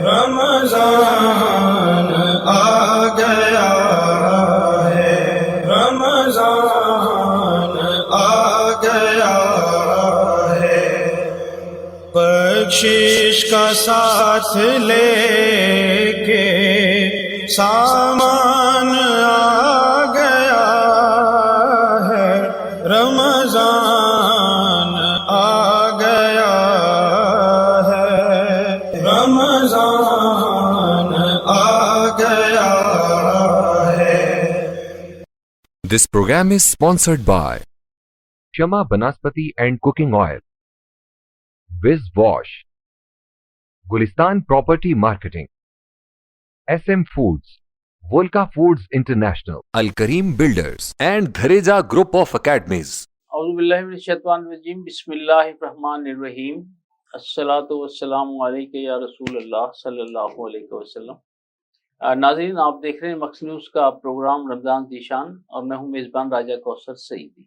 رمضان آ گیا ہے، رمضان آ گیا ہے، بخشش کا ساتھ لے کے سامان آ گیا ہے، رمضان آ گیا ہے، رمضان آ گیا ہے۔ This program is sponsored by Shama Banaspati and Cooking Oil, Wiz Wash, Gulistan Property Marketing, SM Foods, Volca Foods International, Al Kareem Builders, and Dhareja Group of Academies. اعوذ باللہ من الشیطان الرجیم، بسم اللہ الرحمن الرحیم، الصلاۃ والسلام علیک یا رسول اللہ صلی اللہ علیہ وسلم۔ ناظرین، آپ دیکھ رہے ہیں مکس نیوز کا پروگرام رمضان ذیشان، اور میں ہوں میزبان راجہ کوثر سعیدی۔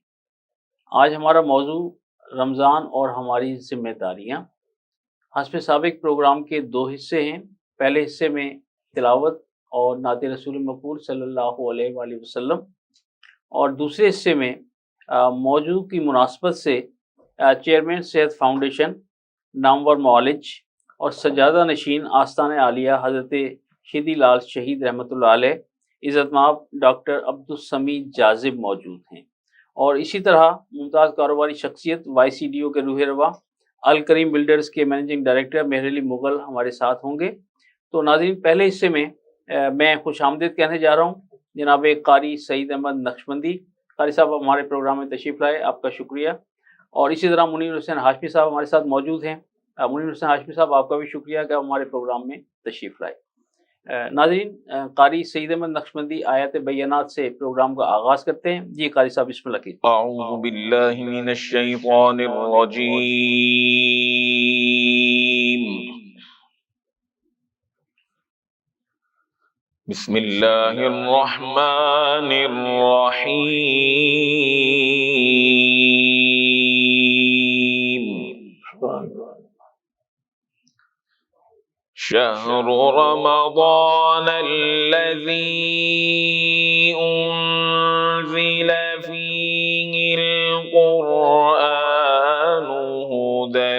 آج ہمارا موضوع رمضان اور ہماری ذمہ داریاں۔ حسب سابق پروگرام کے دو حصے ہیں۔ پہلے حصے میں تلاوت اور نعت رسول مقبول صلی اللہ علیہ وآلہ وسلم، اور دوسرے حصے میں موضوع کی مناسبت سے چیئرمین صحت فاؤنڈیشن نامور معالج اور سجادہ نشین آستان عالیہ حضرت شیدی لال شہید رحمۃ اللہ علیہ عزت مآب ڈاکٹر عبدالسمیع جاذب موجود ہیں، اور اسی طرح ممتاز کاروباری شخصیت وائی سی ڈی او کے روح رواں الکریم بلڈرز کے مینیجنگ ڈائریکٹر مہر علی مغل ہمارے ساتھ ہوں گے۔ تو ناظرین، پہلے حصے میں میں خوش آمدید کہنے جا رہا ہوں جناب قاری سعید احمد نقشبندی۔ قاری صاحب ہمارے پروگرام میں تشریف لائے، آپ کا شکریہ۔ اور اسی طرح منیر حسین ہاشمی صاحب ہمارے ساتھ موجود ہیں۔ منیر حسین ہاشمی صاحب، آپ کا بھی شکریہ کہ آپ ہمارے پروگرام میں تشریف لائے۔ ناظرین، قاری سعید احمد نقشبندی آیات بینات سے پروگرام کا آغاز کرتے ہیں۔ جی قاری صاحب، بسم اللہ کیجیے۔ اعوذ باللہ من الشیطان الرجیم، بسم اللہ الرحمن الرحیم، شہر رمضان الذی انزل فیہ القرآن ھدی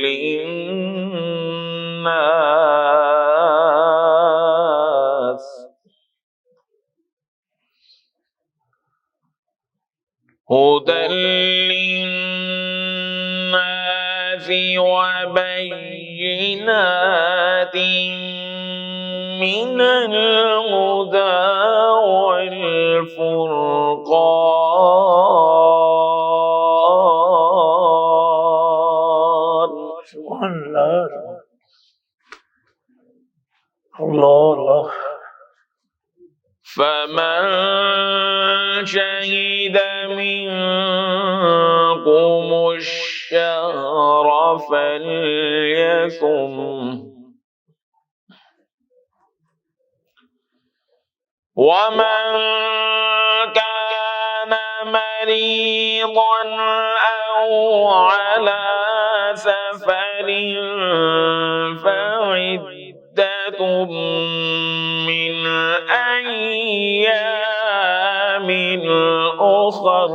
للناس، ھدی للناس وبینات من الہدی والفرقان۔ سبحان اللہ، اللہ فمن شہد منکم الشہر فلیصم، ومن كان مريضا أو على سفر فعدة من أيام أخر،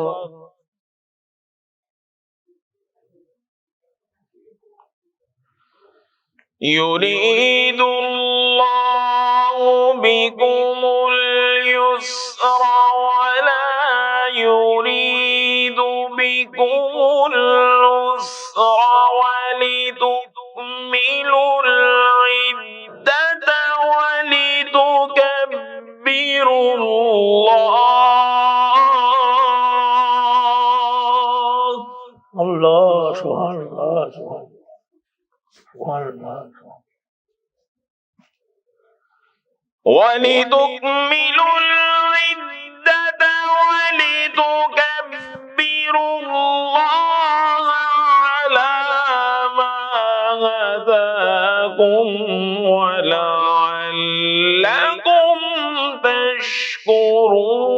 يريد الله بكم اليسر ولا يريد بكم العسر ولتكملوا العدة ولتكبروا الله، اللہ، سبحان اللہ، سبحان اللہ۔ وَلِتُكْمِلُوا الْعِدَّةَ وَلِتُكَبِّرُوا اللَّهَ عَلَى مَا هَدَاكُمْ وَلَعَلَّكُمْ تَشْكُرُونَ۔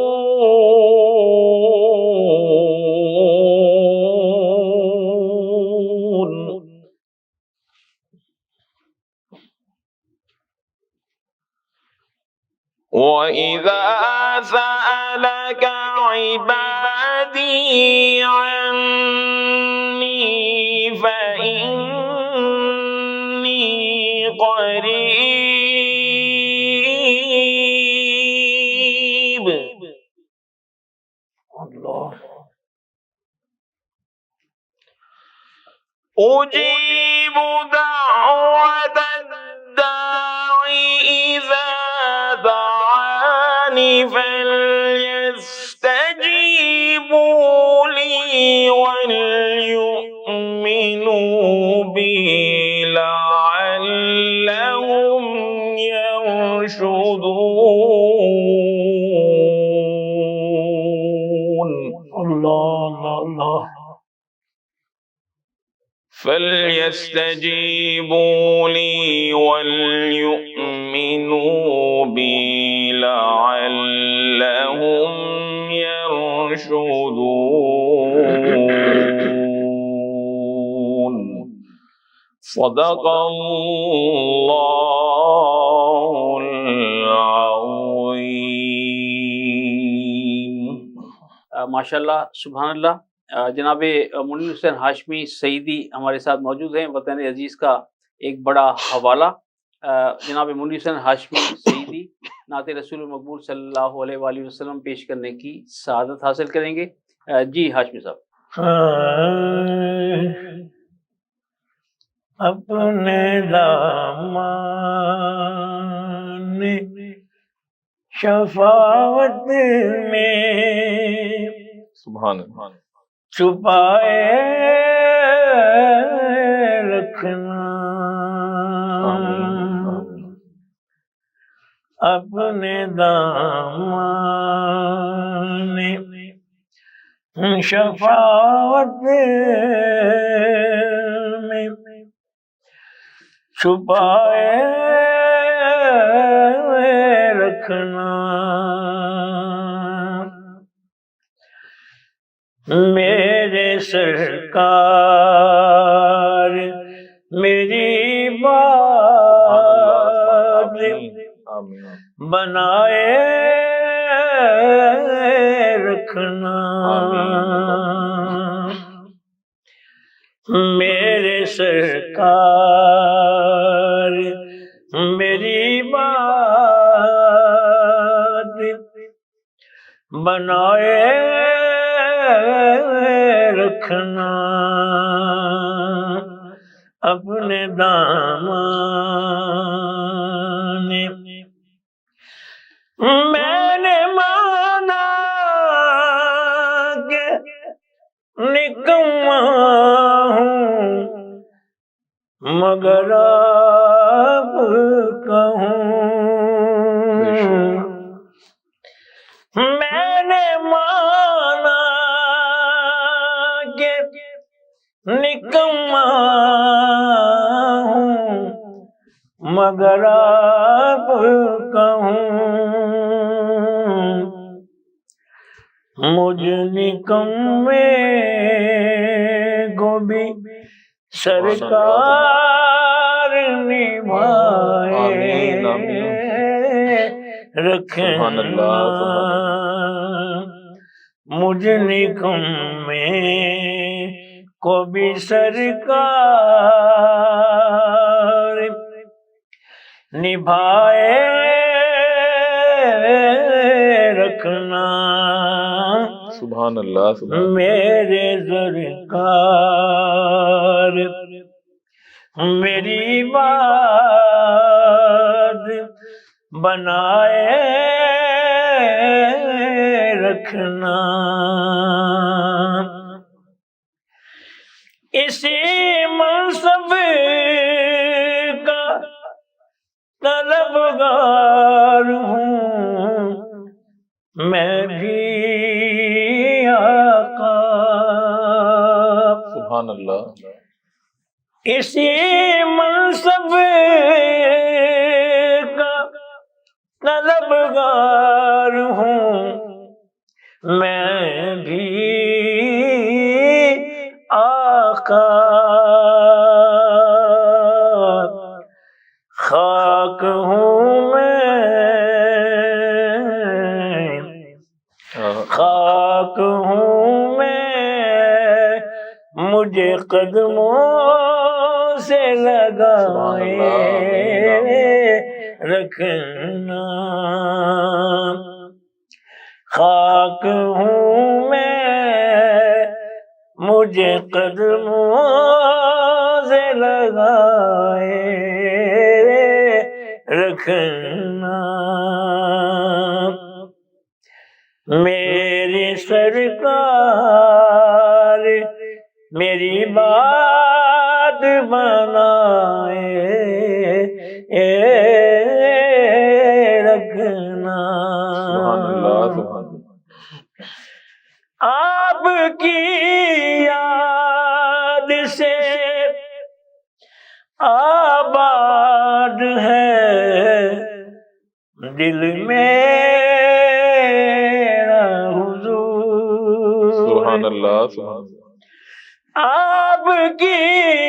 وَإِذَا سَأَلَكَ عِبَادِي عَنِّي فَإِنِّي قَرِيبٌ اللہ أُجِيبُ دَعْوَةَ الدَّاعِ إِذَا دَعَانِ فَلْيَسْتَجِيبُوا لِي وَلْيُؤْمِنُوا بِي لَعَلَّهُمْ يَرْشُدُونَ اللہ اللہ فَلْيَسْتَجِيبُوا لِي وَلْيُؤْمِنُوا بِي لَعَلَّهُمْ يَرْشُدُونَ صدق اللہ العظیم. ماشاء اللہ سبحان اللہ. جناب منیر حسین ہاشمی سعیدی ہمارے ساتھ موجود ہیں. وطن عزیز کا ایک بڑا حوالہ جناب منیر حسین ہاشمی سعیدی نعت رسول مقبول صلی اللہ علیہ وآلہ وسلم پیش کرنے کی سعادت حاصل کریں گے. جی ہاشمی صاحب. اپنے دامان شفاعت میں سبحان اللہ چھپائے رکھنا اپنے دامان شفاعت میں چھپائے رکھنا میرے سرکار میری بات بنائے رکھنا میرے سرکار میری بات بنائے رکھنا اپنے دامان میں نے مانا کہ نکما ہوں مگر آپ کہوں میں نے مانا کہ نکما ہوں مگر آپ کہوں مجھ نکمے کو بھی سرکار نبھائے رکھنا مجھ نکمے کو بھی سرکار نبھائے رکھنا سبحان اللہ میرے سرکار میری بات بنائے رکھنا اسی منصب کا طلبگار ہوں میں بھی آقا سبحان اللہ اسی منصب کا طلبگار ہوں میں بھی آقا خاک ہوں میں مجھے قدموں سے لگائے رکھنا، خاک ہوں میں مجھے قدموں سے لگائے رکھنا، میری سرکار میری بات بنائے رکھنا، آپ کی یاد سے آباد ہے دل میرا حضور، سبحان اللہ، سبحان اللہ، آپ کی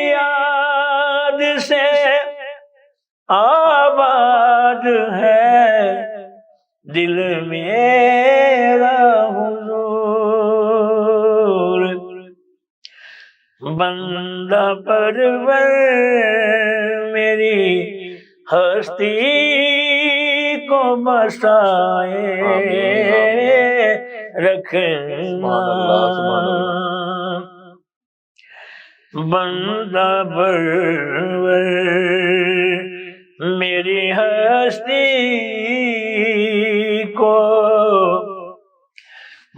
یاد سے آباد ہے دل میرا حضور، بندہ پرور میری ہستی کو بسائے رکھنا، بندہ پرور میری ہستی کو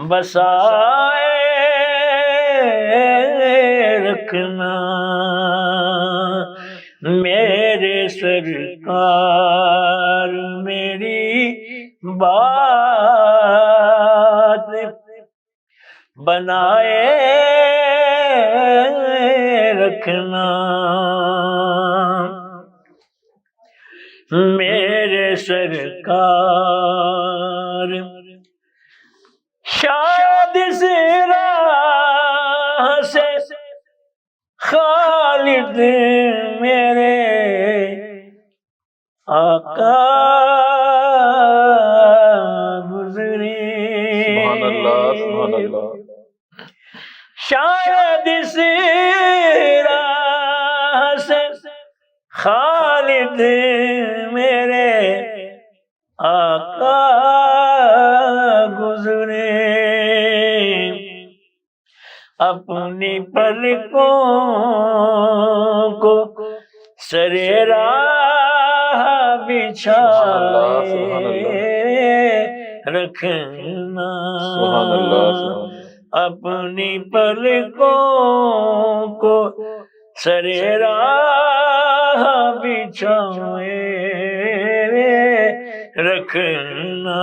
بسائے رکھنا، میرے سرکار میری بات بنائے رکھنا، میرے سرکار شاید اس راہ سے خالد میرے آقا گزرے، سبحان اللہ، سبحان اللہ، شاید اس راہ سے خالد میرے آقا گزرے، اپنی پلکوں کو سرے راہ بچھائے رکھنا، سبحان اللہ، سبحان اللہ، اپنی پلکوں کو سرے راہ بچھائے رکھنا،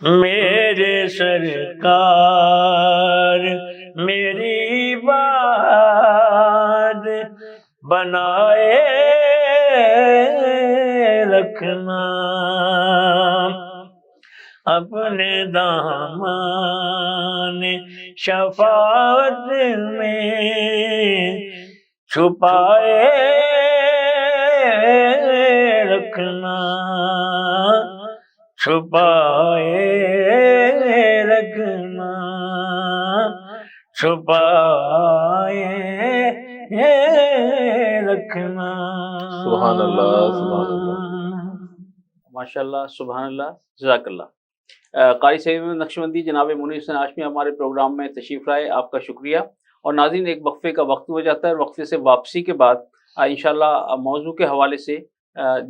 میرے سرکار میری بات بنائے رکھنا، اپنے دامان شفاعت میں چھپائے رکھنا، چھپائے رکھنا، چھپائے رکھنا، سبحان اللہ، سبحان اللہ، ماشاء اللہ، سبحان اللہ، جزاک اللہ۔ قاری سید نقشبندی جناب منیر حسین ہاشمی ہمارے پروگرام میں تشریف لائے، آپ کا شکریہ۔ اور ناظرین، ایک وقفے کا وقت ہو جاتا ہے، وقفے سے واپسی کے بعد انشاءاللہ موضوع کے حوالے سے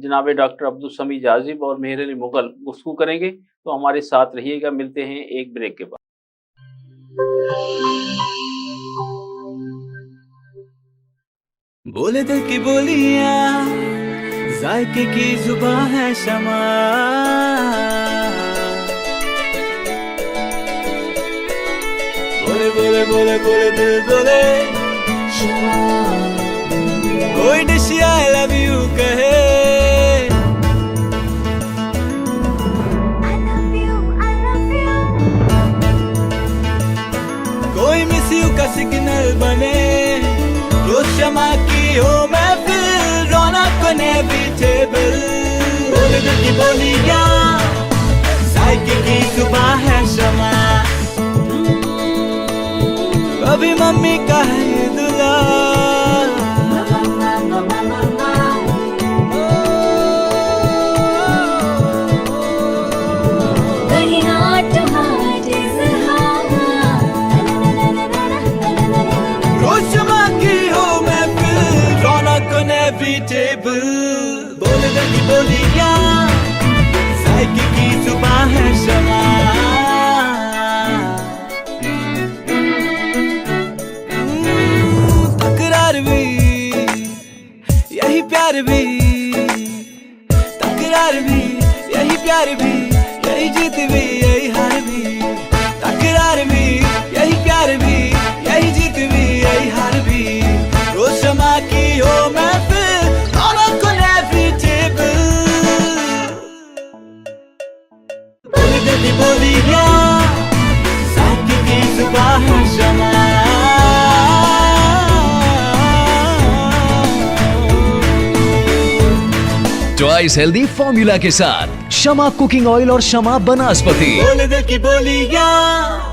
جناب ڈاکٹر عبدالسمیع جاذب اور مہر علی مغل گفتگو کریں گے، تو ہمارے ساتھ رہیے گا۔ ملتے ہیں ایک بریک کے بعد۔ بولے دل کی بولیاں، ذائقے کی زباں ہے شمع، بولے بولے بولے بولے دل بولے، کوئی ڈش آئی لو یو کہے، کوئی مس یو کا سگنل بنے، روز شمع کی ہو محفل، رونق بنے پیچھے بل، بولے دل کی بولیاں، ذائقے کی زباں ہے شمع، भी मम्मी का है ये दुला। रोज शमा की हो महफिल, रौनक इनएविटेबल। बोल दे की बोलियां, साइकी की जुबान है शमा। तकरार भी यही प्यार भी, तकरार भी यही प्यार भी, यही जीत भी यही हार भी। तकरार भी यही प्यार भी, यही जीत भी यही हार भी। रोज शमा की हो महफिल, रौनक इनएविटेबल। बोल दे दी बोलियां, साइकी की जुबान है शमा। ट्वाइस हेल्दी फॉर्मूला के साथ शमा कुकिंग ऑयल और शमा बनस्पति। बोल दे की बोलियां।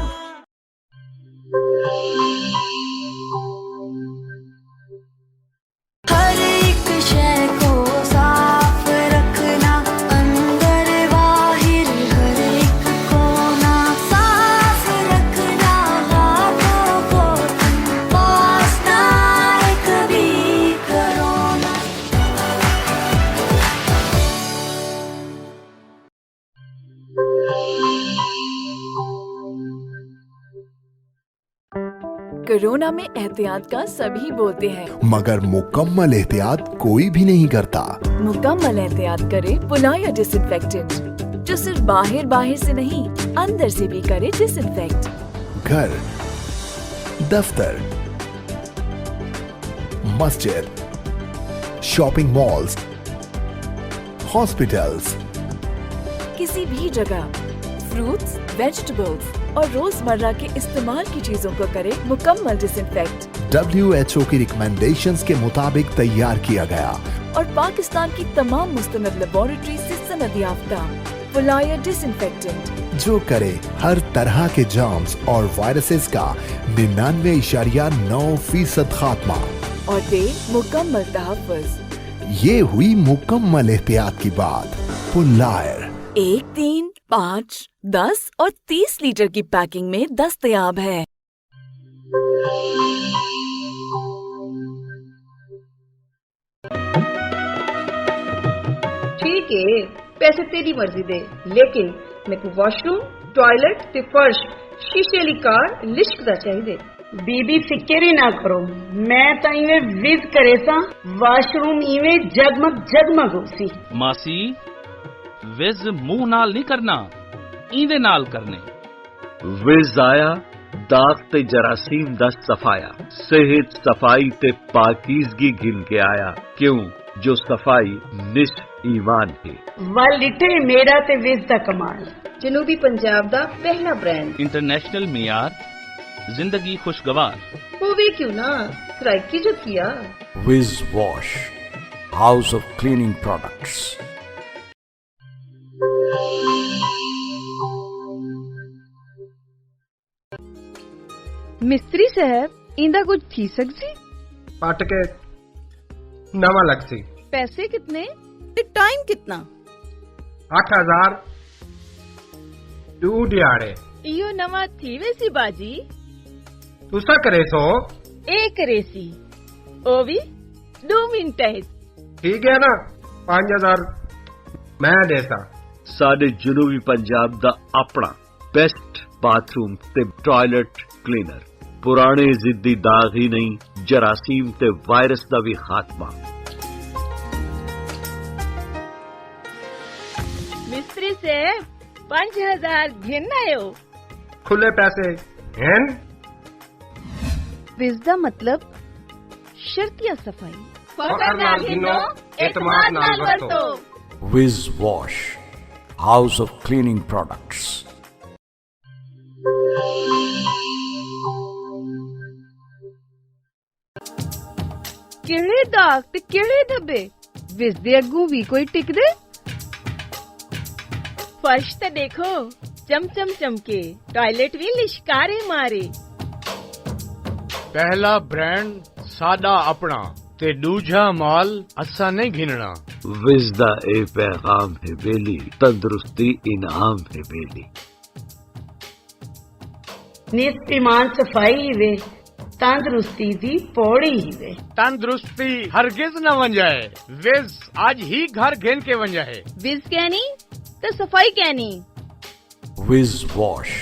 हर एक शय को साफ रखना, अंदर बाहर हर एक कोना साफ रखना। हाथों को पास ना कभी करो ना। कोरोना में एहतियात का सभी बोलते हैं, मगर मुकम्मल एहतियात कोई भी नहीं करता। मुकम्मल एहतियात करे पुलाया डिसइंफेक्टेंट, जो सिर्फ बाहर से नहीं अंदर से भी करे डिसइंफेक्ट। घर, दफ्तर, मस्जिद, शॉपिंग मॉल्स, हॉस्पिटल्स, किसी भी जगह फ्रूट्स, वेजिटेबल्स और रोजमर्रा के इस्तेमाल की चीजों को करे मुकम्मल डिसइंफेक्ट। WHO की रिकमेंडेशंस के मुताबिक तैयार किया गया और पाकिस्तान की तमाम मुस्तनद लेबोरेटरी से सनद याफ्ता पुलाया डिसइंफेक्टेंट, जो करे हर तरह के जर्म्स और वायरसेस का 99.9% खात्मा। और दे मुकम्मल तहफ़्फ़ुज़। ये हुई मुकम्मल एहतियात की बात। पुलायर 1, 3, 5, 10 और 30 लीटर की पैकिंग में दस्तयाब है। ठीक है, पैसे तेरी मर्जी दे, लेकिन मैं को वॉशरूम, टॉयलेट ते फर्श शीशे वाली कार लिश्क दा चाहिए। बीबी फिक्र ही ना करो, मैं तो इवें विज करे सा, वॉशरूम इवें जगमग जगमग होसी। मासी विज मुंह नाल नहीं करना, इंदे नाल करने। विज आया दाग ते जरासीम दा सफाया, सेहत सफाई ते पाकीज़गी गिन के आया। क्यों जो सफाई निस्फ ईमान है। वल लिटे मेरा ते विज दा कमाल, जनूबी पंजाब दा पहला ब्रांड। इंटरनेशनल मियार, जिंदगी खुशगवार। होवे क्यों ना, सराइकी जो किया। Wiz wash, house of cleaning products. मिस्त्री साहब, इंदा कुछ थी सकसी? पट के नवा लगसी। पैसे कितने ते टाइम कितना? 8000 2 दिहाड़े। इयो नवा थी वैसी बाजी। तुसा करे सो एक रेसी ओ भी 2 मिनट। ठीक है ना, 5000 मैं देता। साडे जनूबी पंजाब दा अपना बेस्ट बाथरूम ते टॉयलेट क्लीनर, पुराने जिद्दी दाग ही नहीं, जरासीम ते वायरस दा भी खात्मा। मिस्त्री से 5000 घिन आयो। खुले पैसे हैं। विज़दा मतलब शर्तिया सफाई। फकर नाल गिनो, एतमाद नाल वरतो। Wiz wash, house of cleaning products. किहड़े दाग ते किहड़े धब्बे, विज़ दे अग्गू भी कोई टिकदे? फर्श ते देखो चमचम चमके, टॉयलेट भी लिशकारे मारे। पहला ब्रांड साडा अपना ते दूजा माल असा नहीं घिनना। विज़दा ए पैगाम है बेली, तंदुरुस्ती इनाम है बेली। नित ईमान सफाई ही वे, तंदुरुस्ती दी पौड़ी ही वे। तंदुरुस्ती हरगिज न बन जाए, विज आज ही घर घेन के बन जाए। विज कहनी तो सफाई कहनी। Whiz Wash,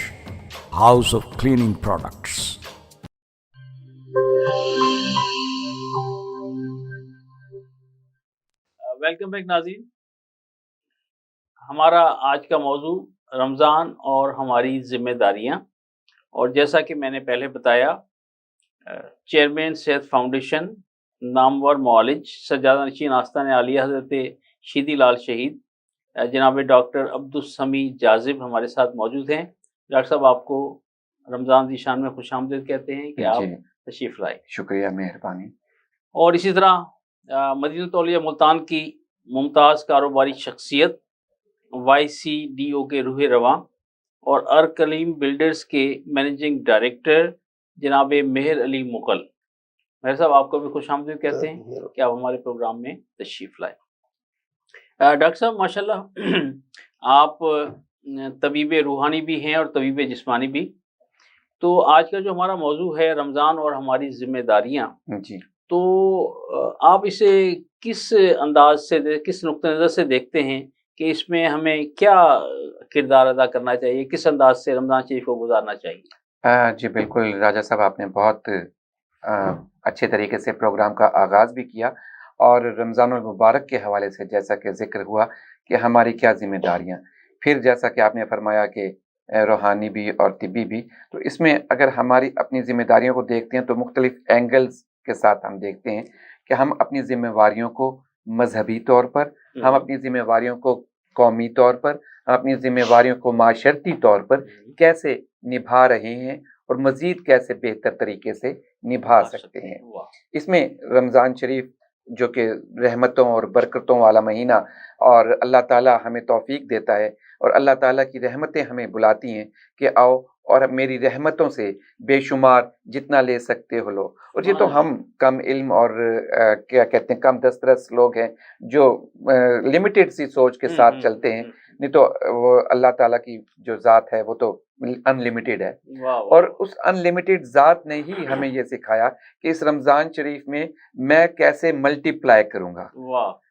House of Cleaning Products. Welcome back नाज़रीन। हमारा आज का मौजू रमज़ान और हमारी ज़िम्मेदारियाँ, और जैसा कि मैंने पहले बताया, चेयरमैन सेहत फाउंडेशन नामवर मौलिज सज्जादा नशीन आस्तान आलिया हज़रत शीदी लाल शहीद जनाब डॉक्टर अब्दुस्समी जाजिब हमारे साथ मौजूद हैं। डॉक्टर साहब, आपको रमज़ान की शान में खुशामदीद कहते हैं कि आप तशरीफ़ लाए। शुक्रिया, मेहरबानी। और इसी तरह मदीनतुल तौलिया मुल्तान की मुमताज़ कारोबारी शख्सियत YCDO के रूह रवां और अरकलीम बिल्डर्स के मैनेजिंग डायरेक्टर जनाब मेहर अली मुगल, मेहर साहब आपको भी खुश आमदीद कहते हैं कि आप हमारे प्रोग्राम में तशरीफ़ लाए। डॉक्टर साहब, माशाल्लाह आप तबीब रूहानी भी हैं और तबीब जिस्मानी भी। तो आज का जो हमारा मौजू है रमज़ान और हमारी ज़िम्मेदारियाँ जी, तो आप इसे किस अंदाज से, किस नुक्ते नज़र से देखते हैं कि इसमें हमें क्या किरदार अदा करना चाहिए, किस अंदाज से रमज़ान शरीफ को गुजारना चाहिए? जी बिल्कुल राजा साहब, आपने बहुत अच्छे तरीके से प्रोग्राम का आगाज़ भी किया, और रमज़ानुल मुबारक के हवाले से जैसा कि ज़िक्र हुआ कि हमारी क्या ज़िम्मेदारियाँ, फिर जैसा कि आपने फरमाया कि रूहानी भी और तिब्बी भी, तो इसमें अगर हमारी अपनी ज़िम्मेदारियों को देखते हैं तो मुख्तलिफ़ एंगल्स के साथ हम देखते हैं कि हम अपनी ज़िम्मेवारियों को मजहबी तौर पर, हम अपनी ज़िम्मेवारियों को कौमी तौर पर, हम अपनी ज़िम्मेवारियों को माशरती तौर पर कैसे निभा रहे हैं और मज़ीद कैसे बेहतर तरीके से निभा सकते हैं। इसमें रमज़ान शरीफ जो कि रहमतों और बरकतों वाला महीना, और अल्लाह ताला हमें तौफीक देता है और अल्लाह ताला की रहमतें हमें बुलाती हैं कि आओ और मेरी रहमतों से बेशुमार जितना ले सकते हो लो। और ये तो हम कम इल्म और क्या कहते हैं कम दस्तरस लोग हैं जो लिमिटेड सी सोच के साथ चलते हैं, नहीं तो वो अल्लाह ताला की जो ज़ात है वो तो अनलिमिटेड है। और उस अनलिमिटेड ज़ात ने ही हमें ये सिखाया कि इस रमज़ान शरीफ में मैं कैसे मल्टीप्लाई करूँगा,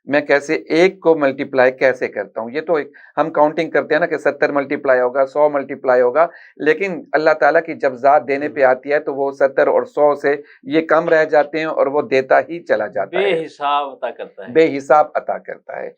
मैं कैसे एक को मल्टीप्लाई कैसे करता हूँ। ये तो एक हम काउंटिंग करते हैं ना कि 70 मल्टीप्लाई होगा, 100 मल्टीप्लाई होगा, लेकिन अल्लाह ताला की जब ज़ात देने पे आती है तो वो 70 और 100 से ये कम रह जाते हैं और वो देता ही चला जाता है, बेहिसाब अता करता है, बेहिसाब अता करता है।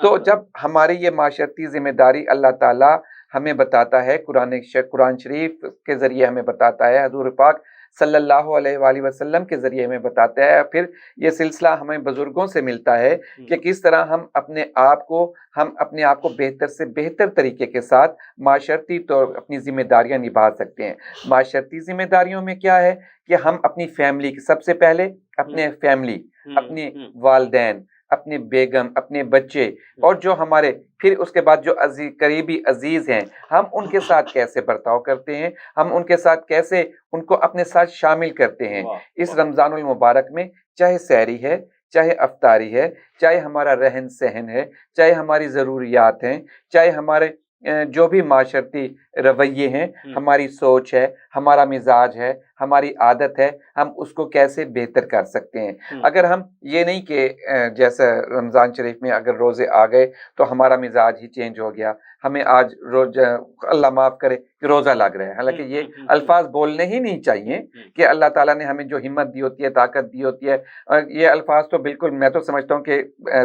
तो जब हमारी ये माशरती जिम्मेदारी अल्लाह ताला हमें बताता है, कुरान शरीफ के ज़रिए हमें बताता है, हज़ूर पाक सल्लल्लाहु अलैहि वसल्लम के ज़रिए हमें बताता है, फिर ये सिलसिला हमें बुज़ुर्गों से मिलता है कि किस तरह हम अपने आप को बेहतर से बेहतर तरीके के साथ माशरती तौर अपनी ज़िम्मेदारियां निभा सकते हैं। माशरती ज़िम्मेदारियों में क्या है कि हम अपनी फैमिली, सबसे पहले अपने फैमिली, अपने वालिदैन, अपने बेगम, अपने बच्चे, और जो हमारे फिर उसके बाद जो करीबी अजीज हैं, हम उनके साथ कैसे बर्ताव करते हैं, हम उनके साथ कैसे उनको अपने साथ शामिल करते हैं इस रमज़ानुल मुबारक में। चाहे सहरी है, चाहे अफ्तारी है, चाहे हमारा रहन सहन है, चाहे हमारी ज़रूरियात हैं, चाहे हमारे जो भी माशरती रवैये हैं, हमारी सोच है, हमारा मिजाज है, हमारी आदत है, हम उसको कैसे बेहतर कर सकते हैं। अगर हम ये नहीं कि जैसे रमज़ान शरीफ में अगर रोज़े आ गए तो हमारा मिजाज ही चेंज हो गया, हमें आज रोज अल्लाह माफ़ करे कि रोज़ा लग रहा है, हालांकि ये अल्फाज बोलने ही नहीं चाहिए कि अल्लाह ताला ने हमें जो हिम्मत दी होती है, ताकत दी होती है, ये अल्फाज तो बिल्कुल मैं तो समझता हूँ कि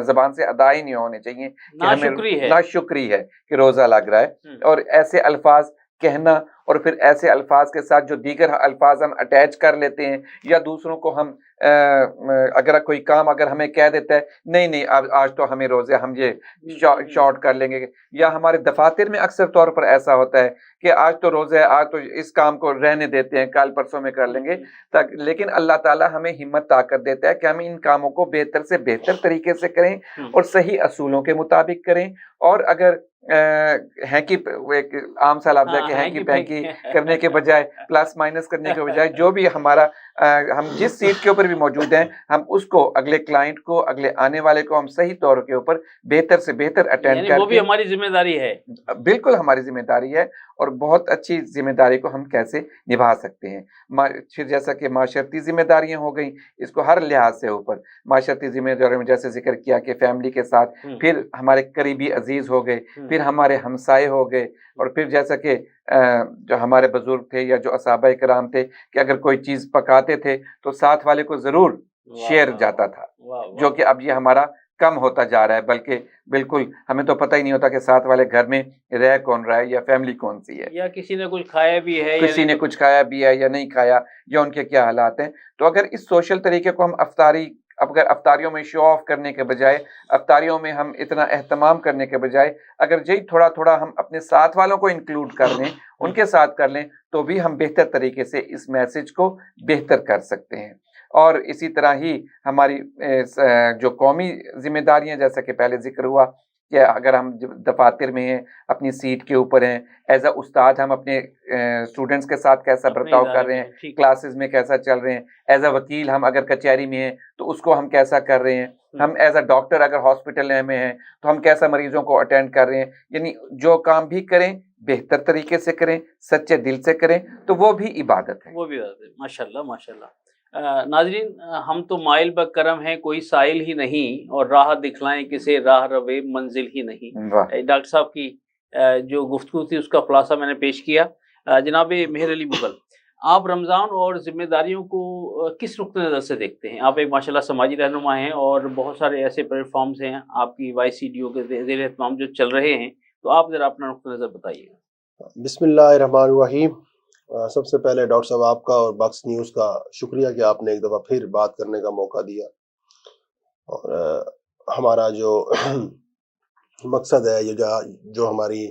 ज़बान से अदा ही नहीं होने चाहिए कि हमें नाशुक्री है कि रोज़ा लग रहा है, और ऐसे अल्फाज कहना और फिर ऐसे अल्फाज के साथ जो दीगर अल्फाज हम अटैच कर लेते हैं, या दूसरों को हम अगर कोई काम अगर हमें कह देता है नहीं आज तो हमें रोज़े हम ये शॉर्ट कर लेंगे, या हमारे दफातर में अक्सर तौर पर ऐसा होता है कि आज तो रोज़े है, आज तो इस काम को रहने देते हैं, कल परसों में कर लेंगे तक। लेकिन अल्लाह ताला हमें हिम्मत ताकत देता है कि हम इन कामों को बेहतर से बेहतर तरीके से करें और सही असूलों के मुताबिक करें। और अगर हैंकी एक आम सा लफ्ज़ है कि हैंकी पैंकी करने के बजाय, प्लस माइनस करने के बजाय, जो भी हमारा हम जिस सीट के ऊपर भी मौजूद हैं, हम उसको अगले क्लाइंट को, अगले आने वाले को हम सही तौर के ऊपर बेहतर से बेहतर अटेंड करके, वो भी हमारी जिम्मेदारी है। बिल्कुल हमारी जिम्मेदारी है, और बहुत अच्छी जिम्मेदारी को हम कैसे निभा सकते हैं। फिर जैसा कि माशरती जिम्मेदारियां हो गई, इसको हर लिहाज से ऊपर माशरती जिम्मेदारियों में जैसे जिक्र किया कि फैमिली के साथ, फिर हमारे करीबी अजीज हो गए, फिर हमारे हमसाए हो गए, और फिर जैसा कि जो हमारे बुजुर्ग थे या जो असहाबा कराम थे कि अगर कोई चीज़ पकाते थे तो साथ वाले को ज़रूर शेयर जाता था, जो कि अब ये हमारा कम होता जा रहा है, बल्कि बिल्कुल हमें तो पता ही नहीं होता कि साथ वाले घर में रह कौन रहा है या फैमिली कौन सी है, या किसी ने कुछ खाया भी है, किसी ने कुछ खाया भी है या नहीं खाया, या उनके क्या हालात हैं। तो अगर इस सोशल तरीके को हम अगर अफ्तारियों में शो ऑफ करने के बजाय, अफ्तारियों में हम इतना एहतमाम करने के बजाय, अगर यही थोड़ा थोड़ा हम अपने साथ वालों को इंक्लूड कर लें, उनके साथ कर लें, तो भी हम बेहतर तरीके से इस मैसेज को बेहतर कर सकते हैं। और इसी तरह ही हमारी जो कौमी जिम्मेदारियां, जैसा कि पहले जिक्र हुआ कि अगर हम दफातर में हैं, अपनी सीट के ऊपर हैं, एज अ उस्ताद हम अपने स्टूडेंट्स के साथ कैसा बर्ताव कर रहे हैं, क्लासेस में कैसा चल रहे हैं, एज अ वकील हम अगर कचहरी में हैं तो उसको हम कैसा कर रहे हैं, हम एज अ डॉक्टर अगर हॉस्पिटल में हैं तो हम कैसा मरीजों को अटेंड कर रहे हैं। यानी जो काम भी करें बेहतर तरीके से करें, सच्चे दिल से करें, तो वो भी इबादत है। वो भी इबादत है। माशाल्लाह माशाल्लाह। नाजरीन, हम तो माइल बकरम हैं, कोई साइल ही नहीं, और राह दिखलाएं किसे राह रवे मंजिल ही नहीं। डॉक्टर साहब की जो गुफ्तगू थी उसका खुलासा मैंने पेश किया। जनाब मेहर अली मुगल, आप रमज़ान और ज़िम्मेदारियों को किस नुक्ते नज़र से देखते हैं? आप एक माशाल्लाह समाजी रहनुमा हैं और बहुत सारे ऐसे प्लेटफॉर्म्स हैं आपकी YCDO के ज़ेर एहतमाम जो चल रहे हैं, तो आप ज़रा अपना नुक्ता नज़र बताइएगा। बिस्मिल्लाहिर्रहमानिर्रहीम। सबसे पहले डॉक्टर साहब आपका और बक्स न्यूज़ का शुक्रिया कि आपने एक दफ़ा फिर बात करने का मौका दिया, और हमारा जो मकसद है, ये जो हमारी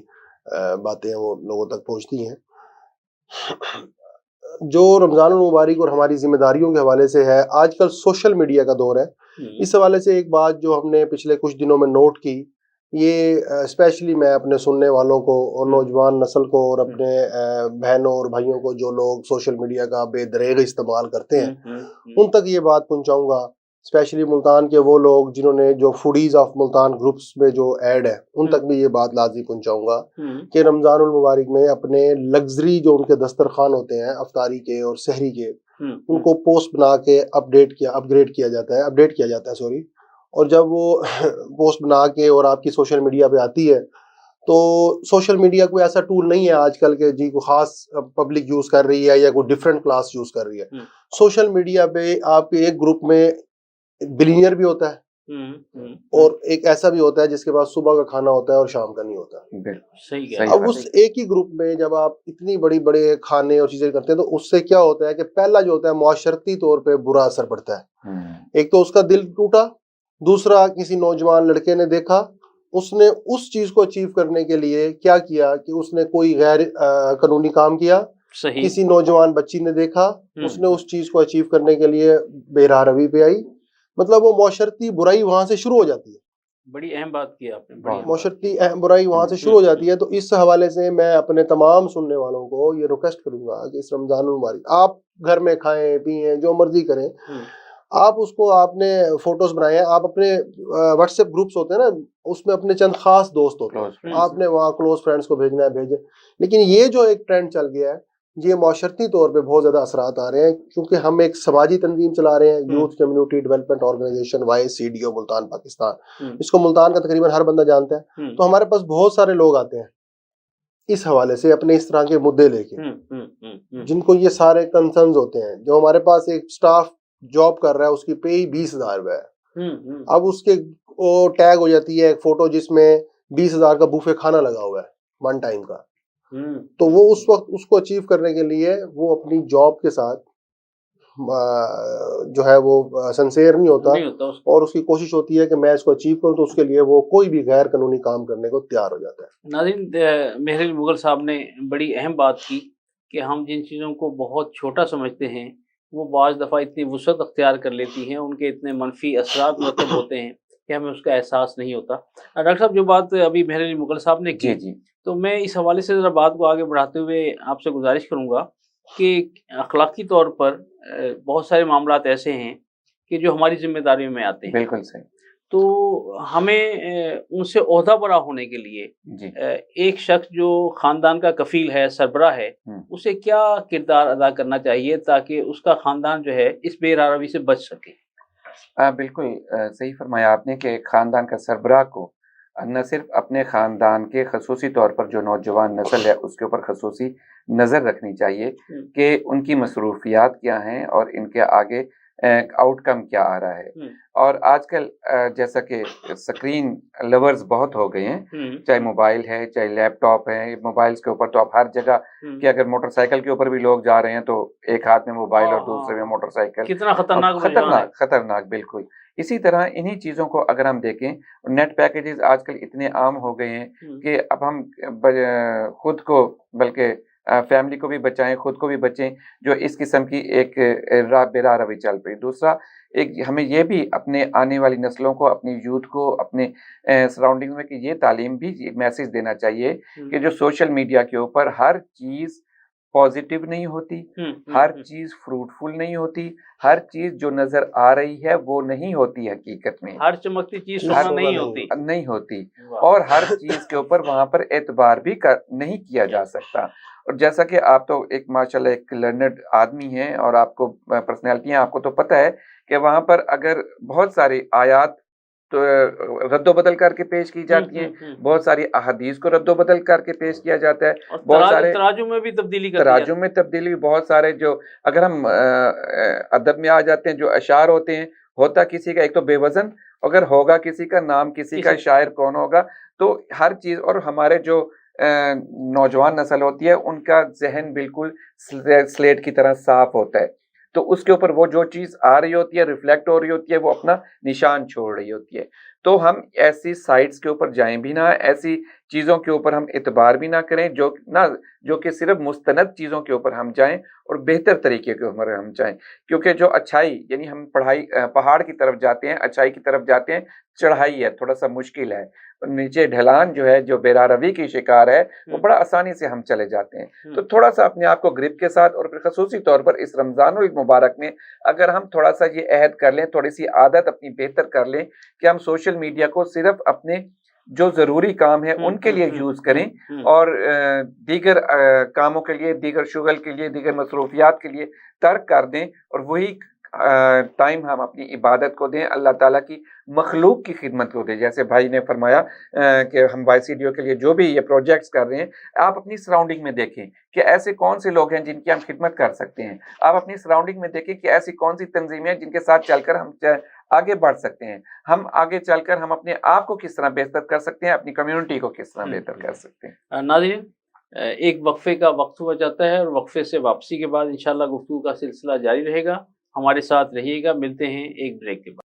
बातें हैं वो लोगों तक पहुंचती हैं। जो रमज़ान मुबारक और हमारी जिम्मेदारियों के हवाले से है, आजकल सोशल मीडिया का दौर है। इस हवाले से एक बात जो हमने पिछले कुछ दिनों में नोट की, ये स्पेशली मैं अपने सुनने वालों को और नौजवान नस्ल को और अपने बहनों और भाइयों को जो लोग सोशल मीडिया का बेदरेग इस्तेमाल करते हैं, उन तक ये बात पहुंचाऊंगा। स्पेशली मुल्तान के वो लोग जिन्होंने जो फूडीज ऑफ मुल्तान ग्रुप्स में जो ऐड है, उन तक भी ये बात लाजी पहुंचाऊंगा कि रमज़ान मुबारक में अपने लग्जरी जो उनके दस्तरखान होते हैं अफ्तारी के और सहरी के, उनको पोस्ट बना के अपडेट किया जाता है और जब वो पोस्ट बना के और आपकी सोशल मीडिया पे आती है, तो सोशल मीडिया कोई ऐसा टूल नहीं है आजकल के जी को खास पब्लिक यूज कर रही है या कोई डिफरेंट क्लास यूज कर रही है। सोशल मीडिया पे आपके एक ग्रुप में बिलियनियर भी होता है और एक ऐसा भी होता है जिसके पास सुबह का खाना होता है और शाम का नहीं होता। सही अब उस एक ही ग्रुप में जब आप इतनी बड़े खाने और चीजें करते हैं, तो उससे क्या होता है कि पहला जो होता है मुआशरती तौर पे बुरा असर पड़ता है। एक तो उसका दिल टूटा, दूसरा किसी नौजवान लड़के ने देखा, उसने उस चीज को अचीव करने के लिए क्या किया कि उसने कोई गैर कानूनी काम किया। किसी नौजवान बच्ची ने देखा, उसने उस चीज को अचीव करने के लिए बेराह रवी पे आई। मतलब वो मुआशरती बुराई वहां से शुरू हो जाती है। बड़ी अहम बात की आपने। मुआशरती बुराई वहां से शुरू हो जाती है। तो इस हवाले से मैं अपने तमाम सुनने वालों को ये रिक्वेस्ट करूंगा कि इस रमजान मुबारक आप घर में खाएं पिएं जो मर्जी करें, आप उसको आपने फोटोज बनाए हैं, आप अपने व्हाट्सएप ग्रुप्स होते हैं ना, उसमें अपने चंद खास दोस्त होते हैं, आपने वहाँ क्लोज फ्रेंड्स को भेजना है भेजें। लेकिन ये जो एक ट्रेंड चल गया है, ये मुआशरती तौर पे बहुत ज्यादा असरात आ रहे हैं, क्योंकि हम एक समाजी तंजीम चला रहे हैं, Youth Community Development Organization YCDO Multan Pakistan. इसको मुल्तान का तकरीबन हर बंदा जानता है। तो हमारे पास बहुत सारे लोग आते हैं इस हवाले से अपने इस तरह के मुद्दे लेके, जिनको ये सारे कंसर्न्स होते हैं। जो हमारे पास एक स्टाफ जॉब कर रहा है, उसकी पे ही 20,000 रुपए है। अब उसके वो टैग हो जाती है एक फोटो जिसमें 20,000 का बुफे खाना लगा हुआ है वन टाइम का। तो वो उस वक्त उसको अचीव करने के लिए वो अपनी जॉब के साथ जो है वो सिंसियर नहीं होता और उसकी कोशिश होती है कि मैं इसको अचीव करूं, तो उसके लिए वो कोई भी गैर कानूनी काम करने को तैयार हो जाता है। नाज़रीन, मेहर अली मुगल साहब ने बड़ी अहम बात की कि हम जिन चीज़ों को बहुत छोटा समझते हैं वो बाज़ दफ़ा इतनी वुसअत अख्तियार कर लेती हैं, उनके इतने मनफी असरात मतलब होते हैं कि हमें उसका एहसास नहीं होता। डॉक्टर साहब, जो बात अभी मेहर अली मुगल साहब ने की تو میں اس حوالے سے ذرا بات کو آگے بڑھاتے ہوئے آپ سے گزارش کروں گا کہ اخلاقی طور پر بہت سارے معاملات ایسے ہیں کہ جو ہماری ذمہ داریوں میں آتے ہیں. بالکل صحیح. تو ہمیں ان سے عہدہ برا ہونے کے لیے ایک شخص جو خاندان کا کفیل ہے، سربراہ ہے، اسے کیا کردار ادا کرنا چاہیے تاکہ اس کا خاندان جو ہے اس بے روی سے بچ سکے؟ بالکل صحیح فرمایا آپ نے کہ خاندان کا سربراہ کو نہ صرف اپنے خاندان کے خصوصی طور پر جو نوجوان نسل ہے اس کے اوپر خصوصی نظر رکھنی چاہیے کہ ان کی مصروفیات کیا ہیں اور ان کے آگے آؤٹ کم کیا آ رہا ہے. اور آج کل جیسا کہ سکرین لورز بہت ہو گئے ہیں، چاہے موبائل ہے چاہے لیپ ٹاپ ہے، موبائلز کے اوپر تو اب ہر جگہ کہ اگر موٹر سائیکل کے اوپر بھی لوگ جا رہے ہیں تو ایک ہاتھ میں موبائل اور دوسرے میں موٹر سائیکل. کتنا خطرناک بالکل. اسی طرح انہی چیزوں کو اگر ہم دیکھیں، نیٹ پیکیجز آج کل اتنے عام ہو گئے ہیں کہ اب ہم خود کو بلکہ فیملی کو بھی بچائیں، خود کو بھی بچیں جو اس قسم کی ایک بے راہ روی چل پئی. دوسرا ہمیں یہ بھی اپنے آنے والی نسلوں کو، اپنی یوتھ کو، اپنے سراؤنڈنگ میں کہ یہ تعلیم بھی میسج دینا چاہیے کہ جو سوشل میڈیا کے اوپر ہر چیز پازیٹیو نہیں ہوتی، ہر چیز فروٹفل نہیں ہوتی، ہر چیز جو نظر آ رہی ہے وہ نہیں ہوتی حقیقت میں، ہر چمکتی چیز نہیں ہوتی، اور ہر چیز کے اوپر وہاں پر اعتبار بھی نہیں کیا جا سکتا. اور جیسا کہ آپ تو ایک ماشاءاللہ ایک لرنڈ آدمی ہیں اور آپ کو پرسنالٹی ہیں، آپ کو تو پتہ ہے کہ وہاں پر اگر بہت ساری آیات تو رد و بدل کر کے پیش کی جاتی ہیں، بہت ساری احادیث کو رد و بدل کر کے پیش کیا جاتا ہے، بہت سارے تراجم میں بھی تبدیلی بہت سارے جو اگر ہم ادب میں آ جاتے ہیں جو اشعار ہوتے ہیں، ہوتا کسی کا ایک تو بے وزن، اگر ہوگا کسی کا نام کسی کا شاعر کون ہوگا. تو ہر چیز، اور ہمارے جو نوجوان نسل ہوتی ہے ان کا ذہن بالکل سلیٹ کی طرح صاف ہوتا ہے، تو اس کے اوپر وہ جو چیز آ رہی ہوتی ہے، ریفلیکٹ ہو رہی ہوتی ہے، وہ اپنا نشان چھوڑ رہی ہوتی ہے. تو ہم ایسی سائٹس کے اوپر جائیں بھی نہ، ایسی چیزوں کے اوپر ہم اعتبار بھی نہ کریں جو کہ صرف مستند چیزوں کے اوپر ہم جائیں اور بہتر طریقے کے اوپر ہم جائیں. کیونکہ جو اچھائی، یعنی ہم پہاڑ کی طرف جاتے ہیں، اچھائی کی طرف جاتے ہیں، چڑھائی ہے، تھوڑا سا مشکل ہے، نیچے ڈھلان جو ہے جو بے راہ روی کی شکار ہے وہ بڑا آسانی سے ہم چلے جاتے ہیں. تو تھوڑا سا اپنے آپ کو گرپ کے ساتھ، اور پھر خصوصی طور پر اس رمضان المبارک میں اگر ہم تھوڑا سا یہ عہد کر لیں، تھوڑی سی عادت اپنی بہتر کر لیں کہ ہم سوشل میڈیا کو صرف اپنے جو ضروری کام ہے ان کے لیے یوز کریں، اور دیگر کاموں کے لیے، دیگر شغل کے لیے، دیگر مصروفیات کے لیے ترک کر دیں، اور وہی ٹائم ہم اپنی عبادت کو دیں، اللہ تعالیٰ کی مخلوق کی خدمت کو دیں. جیسے بھائی نے فرمایا کہ ہم YCDO کے لیے جو بھی یہ پروجیکٹس کر رہے ہیں، آپ اپنی سراؤنڈنگ میں دیکھیں کہ ایسے کون سے لوگ ہیں جن کی ہم خدمت کر سکتے ہیں. آپ اپنی سراؤنڈنگ میں دیکھیں کہ ایسی کون سی تنظیمیں ہیں جن کے ساتھ چل کر ہم آگے بڑھ سکتے ہیں. ہم آگے چل کر ہم اپنے آپ کو کس طرح بہتر کر سکتے ہیں، اپنی کمیونٹی کو کس طرح بہتر کر سکتے ہیں. ناظرین، ایک وقفے کا وقت ہوا جاتا ہے، اور وقفے سے واپسی کے بعد انشاءاللہ گفتگو کا سلسلہ جاری رہے گا. ہمارے ساتھ رہیے گا. ملتے ہیں ایک بریک کے بعد.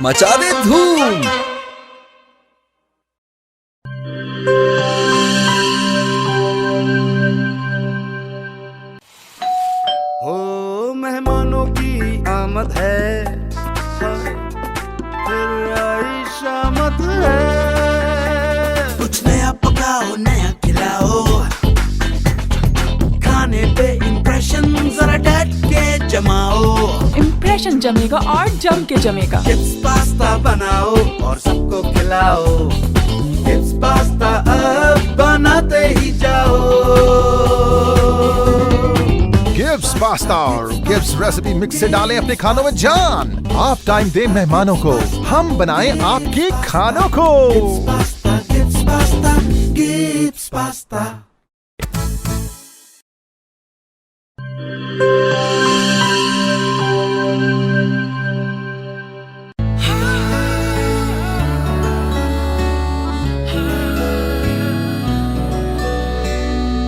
مچا دے دھوم. ہو مہمانوں کی آمد ہے، پھر آئی شامت ہے، کچھ نیا जमाओ, इम्प्रेशन जमेगा और जम के जमेगा। गिप्स पास्ता बनाओ और सबको खिलाओ। गिप्स पास्ता अब बनाते ही जाओ। गिब्स पास्ता और गिब्स रेसिपी मिक्स से डालें अपने खानों में जान। आप टाइम दें मेहमानों को, हम बनाएं आपके खानों को। गिप्स पास्ता, गिप्स पास्ता।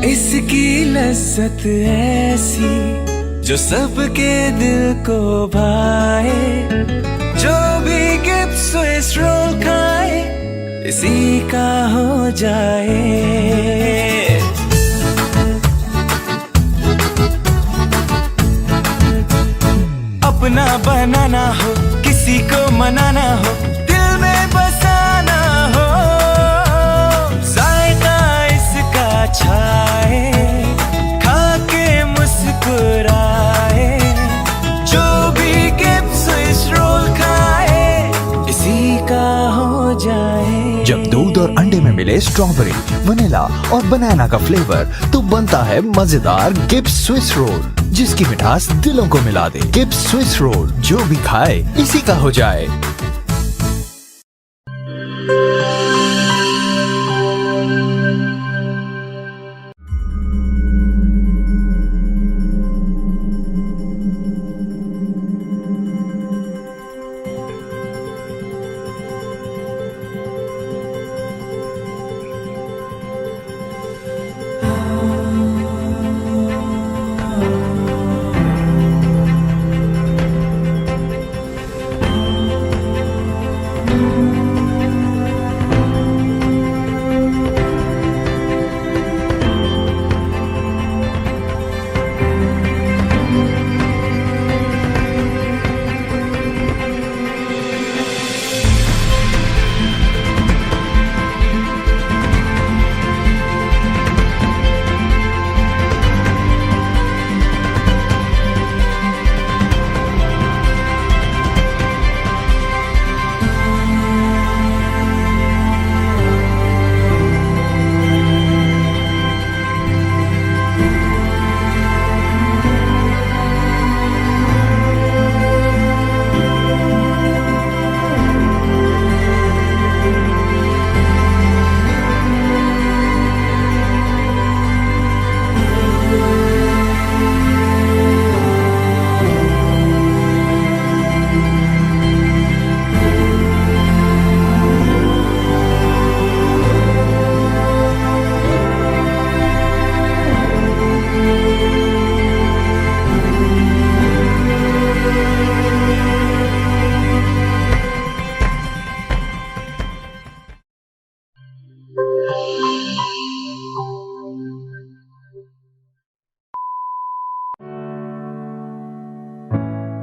इसकी लज्जत ऐसी जो सबके दिल को भाए, जो भी गिप्स स्विस रोल खाए इसी का हो जाए। अपना बनाना हो, किसी को मनाना हो, दिल में बसाना हो, जायका इसका छाए, खा के मुस्कुराए, जो भी गिप्स स्विस रोल खाए इसी का हो जाए। जब दूध और अंडे में मिले स्ट्रॉबेरी, वनीला और बनाना का फ्लेवर तो बनता है मजेदार गिप्स स्विस रोल, जिसकी मिठास दिलों को मिला दे। गिप्स स्विस रोल, जो भी खाए इसी का हो जाए।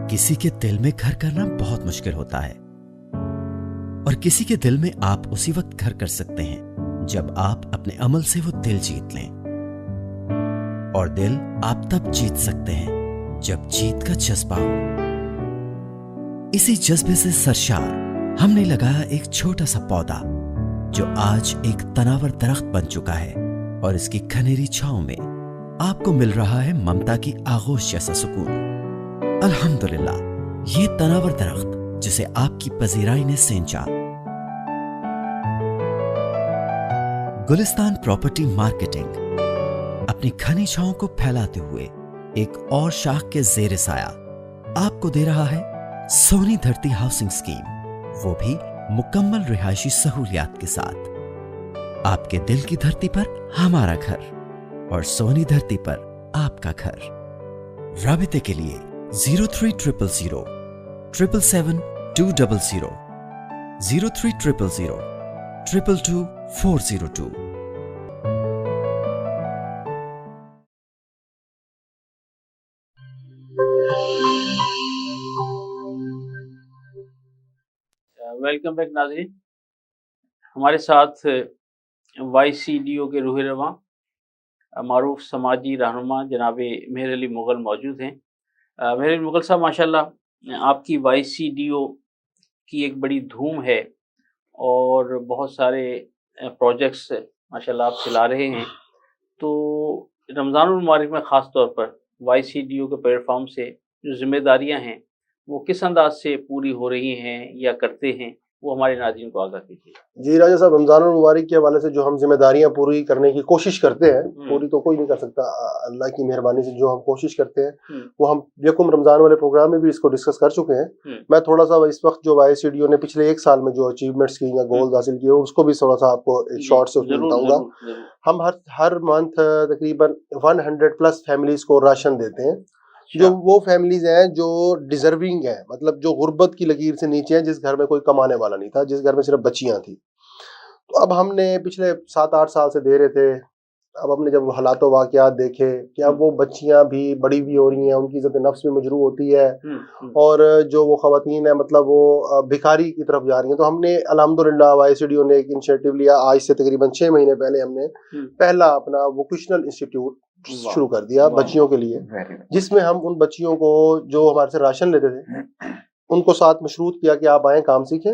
किसी के दिल में घर करना बहुत मुश्किल होता है, और किसी के दिल में आप उसी वक्त घर कर सकते हैं जब आप अपने अमल से वो दिल जीत लें। और दिल आप तब जीत सकते हैं जब जीत का जज्बा हो। इसी जज्बे से सरशार हमने लगाया एक छोटा सा पौधा जो आज एक तनावर दरख्त बन चुका है, और इसकी घनेरी छांव में आपको मिल रहा है ममता की आगोश जैसा सुकून। अल्हम्दुलिल्लाह, ये तनावर दरख्त जिसे आपकी पजीराई ने सेंचा। गुलिस्तान प्रॉपर्टी मार्केटिंग अपनी घनी छांव को फैलाते हुए एक और शाख के जेर साया आपको दे रहा है सोनी धरती हाउसिंग स्कीम, वो भी मुकम्मल रिहायशी सहूलियात के साथ। आपके दिल की धरती पर हमारा घर, और सोनी धरती पर आपका घर। राबिते के लिए 0300 777 200 0300 222 402। वेलकम बैक नाज़रीन। हमारे साथ YCDO के रूह रवां मारूफ समाजी रहनुमा जनाब मेहर अली मुग़ल मौजूद हैं। मेहर मुगल साहब, माशाल्लाह आपकी YCDO की एक बड़ी धूम है और बहुत सारे प्रोजेक्ट्स माशाल्लाह आप चला रहे हैं। तो रमज़ानुल मुबारक में ख़ास तौर पर YCDO के प्लेटफॉर्म से जो जिम्मेदारियां हैं वो किस अंदाज से पूरी हो रही हैं या करते हैं, वो हमारे नाज़रीन को आगाह कीजिए। जी राजा साहब, रमज़ानुल मुबारक के हवाले से जो हम जिम्मेदारियां पूरी करने की कोशिश करते हैं, पूरी तो कोई नहीं कर सकता, अल्लाह की मेहरबानी से जो हम कोशिश करते हैं वो हम यकुम रमज़ान वाले प्रोग्राम में भी इसको डिस्कस कर चुके हैं। मैं थोड़ा सा इस वक्त जो YCDO ने पिछले एक साल में जो अचीवमेंट्स की या गोल्स हासिल किए उसको भी थोड़ा सा आपको एक शॉर्ट से उसमें बताऊंगा। हम हर मंथ तकरीबन 100+ फैमिलीज को राशन देते हैं, जो वो फैमिलीज हैं जो डिजर्विंग हैं, मतलब जो गुर्बत की लकीर से नीचे हैं, जिस घर में कोई कमाने वाला नहीं था, जिस घर में सिर्फ बच्चियां थी। तो अब हमने पिछले 7-8 साल से दे रहे थे। अब हमने जब हालात वाक़यात देखे कि अब वो बच्चियां भी बड़ी भी हो रही हैं, उनकी इज़्ज़त नफ्स भी मजरू होती है और जो वो ख़वातीन है मतलब वो भिखारी की तरफ जा रही हैं। तो हमने अल्हम्दुलिल्लाह YCDO ने एक इनिशिएटिव लिया। आज से तकरीबन 6 महीने पहले हमने पहला अपना वोकेशनल इंस्टीट्यूट शुरू कर दिया बच्चियों के लिए, जिसमें हम उन बच्चियों को जो हमारे से राशन लेते थे उनको साथ मशरूत किया कि आप आएँ काम सीखें।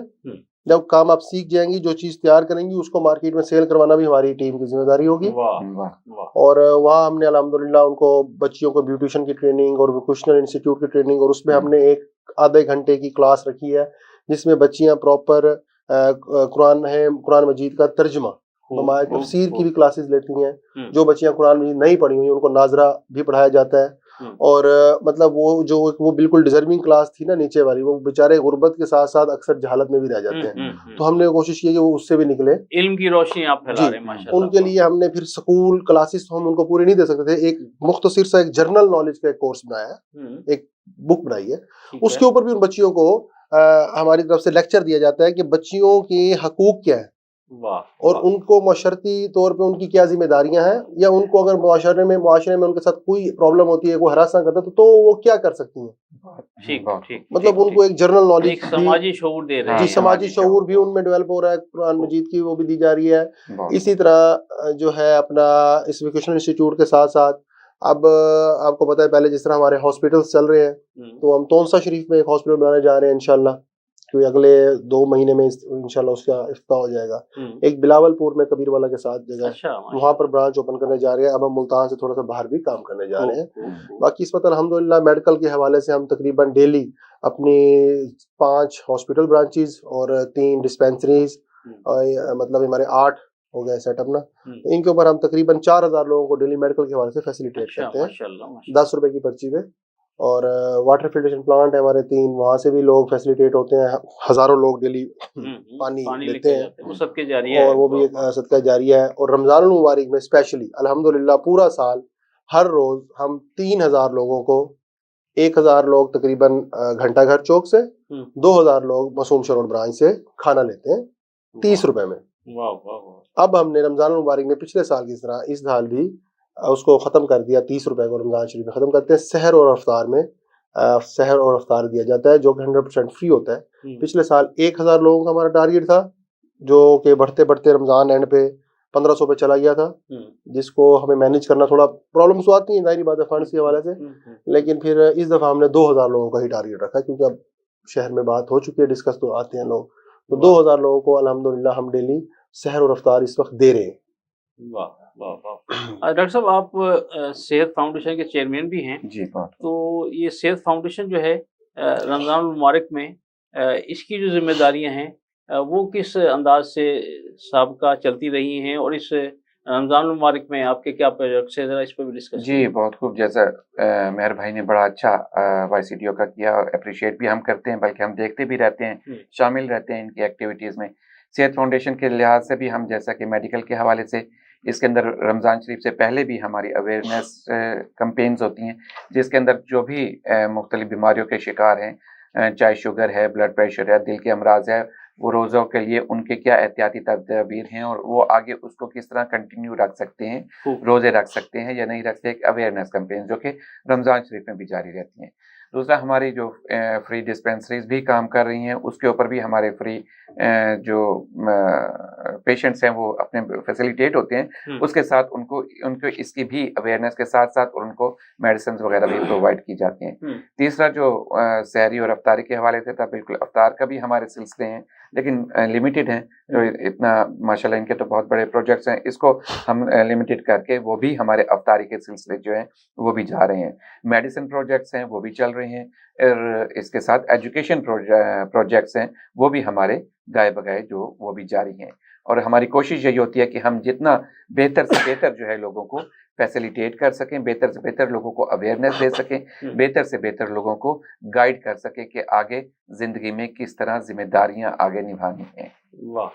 जब काम आप सीख जाएंगी, जो चीज़ तैयार करेंगी उसको मार्केट में सेल करवाना भी हमारी टीम की जिम्मेदारी होगी। और वहाँ हमने अल्हम्दुलिल्लाह उनको बच्चियों को ब्यूटिशियन की ट्रेनिंग और वोकेशनल इंस्टीट्यूट की ट्रेनिंग, और उसमें हमने एक आधे घंटे की क्लास रखी है जिसमें बच्चियाँ प्रॉपर कुरान मजीद का तर्जुमा तफसीर की भी क्लासेस लेती हैं। जो बच्चियां कुरान मजीद नहीं पढ़ी हुई उनको नाजरा भी पढ़ाया जाता है। और मतलब वो बिल्कुल डिजर्विंग क्लास थी ना नीचे वाली, वो बेचारे गुर्बत के साथ साथ अक्सर जहालत में भी रह जाते हैं। तो हमने कोशिश की कि वो उससे भी निकले, इल्म की रोशनी आप फैला रहे हैं माशाल्लाह। उनके लिए हमने फिर स्कूल क्लासेस तो हम उनको पूरे नहीं दे सकते थे, एक मुख्तसर सा एक जर्नल नॉलेज का एक कोर्स बनाया है, एक बुक बनाई है, उसके ऊपर भी उन बच्चियों को हमारी तरफ से लेक्चर दिया जाता है कि बच्चियों के हकूक क्या है और उनको माशरती तौर पे उनकी क्या जिम्मेदारियां हैं, या उनको अगर मुआशरे में उनके साथ कोई प्रॉब्लम होती है, कोई हरास ना करता तो वो क्या कर सकती हैं। ठीक, मतलब उनको एक जनरल नॉलेज, समाजी शऊर दे रहे हैं। जी, समाजी शऊर भी उनमें डेवलप हो रहा है, कुरान मजीद की वो भी दी जा रही है। इसी तरह जो है अपना इस वोकेशनल इंस्टीट्यूट के साथ साथ अब आपको पता है पहले जिस तरह हमारे हॉस्पिटल्स चल रहे हैं, तो हम तोनसा शरीफ में एक हॉस्पिटल बनाने जा रहे हैं इंशाल्लाह, क्योंकि अगले 2 महीने में इंशाल्लाह उसका इफ्तिताह हो जाएगा। एक बिलावलपुर में कबीर वाला के साथ जगह, वहाँ पर ब्रांच ओपन करने जा रहे हैं। अब हम मुल्तान से थोड़ा सा बाहर भी काम करने जा रहे हैं। बाकी इस वक्त अल्हम्दुलिल्लाह मेडिकल के हवाले से हम तकरीबन डेली अपनी 5 हॉस्पिटल ब्रांचेस और 3 डिस्पेंसरीज, मतलब हमारे 8 हो गए सेटअप ना, तो इनके ऊपर हम तकरीबन 4000 लोगों को डेली मेडिकल के हवाले से फैसिलिटेट करते हैं 10 रुपए की पर्ची पे। और वाटर फिल्ट्रेशन प्लांट है हमारे 3, वहाँ से भी लोग फैसिलिटेट होते हैं। हजारों लोग डेली पानी लेते हैं, वो सबके जारिया है और वो भी एक सदका जारिया है। और रमज़ानुल मुबारक में स्पेशली अल्हम्दुलिल्लाह पूरा साल हर रोज हम 3000 लोगों को, 1000 लोग तकरीबन घंटा घर चौक से, 2000 लोग मासूम शरोड़ ब्रांच से खाना लेते हैं 30 रुपए में। अब हमने रमज़ानुल मुबारक में पिछले साल की तरह इस साल भी उसको ख़त्म कर दिया, 30 रुपए को रमज़ान शरीफ में ख़त्म करते हैं। सहर और अफ्तार में सहर और अफ्तार दिया जाता है जो कि 100% फ्री होता है। पिछले साल 1000 लोगों का हमारा टारगेट था, जो कि बढ़ते बढ़ते रमज़ान एंड पे 1500 पे चला गया था, जिसको हमें मैनेज करना थोड़ा प्रॉब्लम्स आती हैं, जाहिर बात है फंड्स के हवाले से। लेकिन फिर इस दफ़ा हमने 2000 लोगों का ही टारगेट रखा, क्योंकि अब शहर में बात हो चुकी है, डिस्कस तो आते हैं लोग, तो 2000 लोगों को अल्हम्दुलिल्लाह हम डेली सहर और अफ्तार इस वक्त दे रहे हैं। डॉक्टर साहब, आप सेहत फाउंडेशन के चेयरमैन भी हैं जी। तो ये सेहत फाउंडेशन जो है रमज़ान मुबारक में इसकी जो जिम्मेदारियां हैं वो किस अंदाज से साबका चलती रही हैं, और इस रमज़ान मुबारक में आपके क्या प्रोजेक्ट्स हैं, जरा इस पर भी डिस्कस जी। बहुत खूब, जैसा मेहर भाई ने बड़ा अच्छा YCDO का किया, और अप्रिशिएट भी हम करते हैं, बल्कि हम देखते भी रहते हैं, शामिल रहते हैं इनकी एक्टिविटीज़ में। सेहत फाउंडेशन के लिहाज से भी हम, जैसा कि मेडिकल के हवाले से, इसके अंदर रमज़ान शरीफ से पहले भी हमारी अवेयरनेस कैंपेन्स होती हैं, जिसके अंदर जो भी मुख्तलिफ बीमारियों के शिकार हैं, चाहे शुगर है, ब्लड प्रेशर है, दिल के अमराज है, वो रोज़ों के लिए उनके क्या एहतियाती तदबीर हैं और वो आगे उसको किस तरह कंटिन्यू रख सकते हैं, रोज़े रख सकते हैं या नहीं रख सकते, एक अवेयरनेस कैंपेन जो कि रमज़ान शरीफ में भी जारी रहती हैं। دوسرا ہماری جو فری ڈسپینسریز بھی کام کر رہی ہیں، اس کے اوپر بھی ہمارے فری جو پیشنٹس ہیں وہ اپنے فیسیلیٹیٹ ہوتے ہیں، اس کے ساتھ ان کو اس کی بھی اویئرنیس کے ساتھ ساتھ ان کو میڈیسنز وغیرہ بھی پرووائڈ کی جاتی ہیں۔ تیسرا جو سحری اور افطاری کے حوالے سے تھا، بالکل افطار کا بھی ہمارے سلسلے ہیں لیکن لمیٹڈ ہیں، جو اتنا ماشاءاللہ ان کے تو بہت بڑے پروجیکٹس ہیں، اس کو ہم لمیٹڈ کر کے وہ بھی ہمارے افطاری کے سلسلے جو ہیں وہ بھی جا رہے ہیں۔ میڈیسن پروجیکٹس ہیں وہ بھی چل رہے ہیں، اور اس کے ساتھ ایجوکیشن پروجیکٹس ہیں وہ بھی ہمارے گائے بگائے جو وہ بھی جاری ہیں، اور ہماری کوشش یہی ہوتی ہے کہ ہم جتنا بہتر سے بہتر جو ہے لوگوں کو فیسیلیٹیٹ کر سکیں، بہتر سے بہتر لوگوں کو اویئرنیس دے سکیں، بہتر سے بہتر لوگوں کو گائیڈ کر سکیں کہ آگے زندگی میں کس طرح ذمہ داریاں آگے نبھانی ہیں۔ واہ،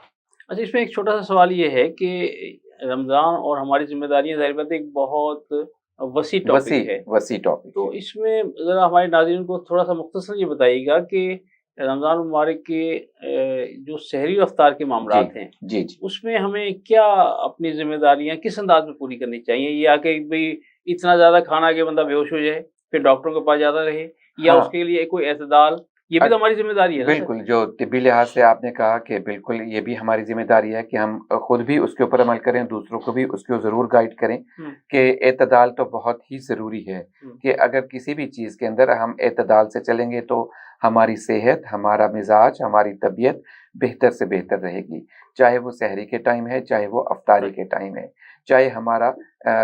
اچھا اس میں ایک چھوٹا سا سوال یہ ہے کہ رمضان اور ہماری ذمہ داریاں ظاہر بات ہے ایک بہت وسیع ٹاپک ہے، وسیع ٹاپک، تو اس میں ذرا ہمارے ناظرین کو تھوڑا سا مختصر یہ بتائیے گا کہ رمضان مبارک کے جو سحری اور افطار کے معاملات ہیں، جی اس میں ہمیں کیا اپنی ذمہ داریاں کس انداز میں پوری کرنی چاہیے؟ یا کہ بھئی اتنا زیادہ کھانا کہ بندہ بے ہوش ہو جائے پھر ڈاکٹروں کے پاس جاتا رہے، یا اس کے لیے کوئی اعتدال، یہ بھی تو ہماری ذمہ داری ہے نا؟ بالکل، جو طبی لحاظ سے آپ نے کہا کہ بالکل یہ بھی ہماری ذمہ داری ہے کہ ہم خود بھی اس کے اوپر عمل کریں، دوسروں کو بھی اس کو ضرور گائیڈ کریں کہ اعتدال تو بہت ہی ضروری ہے، کہ اگر کسی بھی چیز کے اندر ہم اعتدال سے چلیں گے تو ہماری صحت، ہمارا مزاج، ہماری طبیعت بہتر سے بہتر رہے گی، چاہے وہ سحری کے ٹائم ہے، چاہے وہ افطاری کے ٹائم ہے، چاہے ہمارا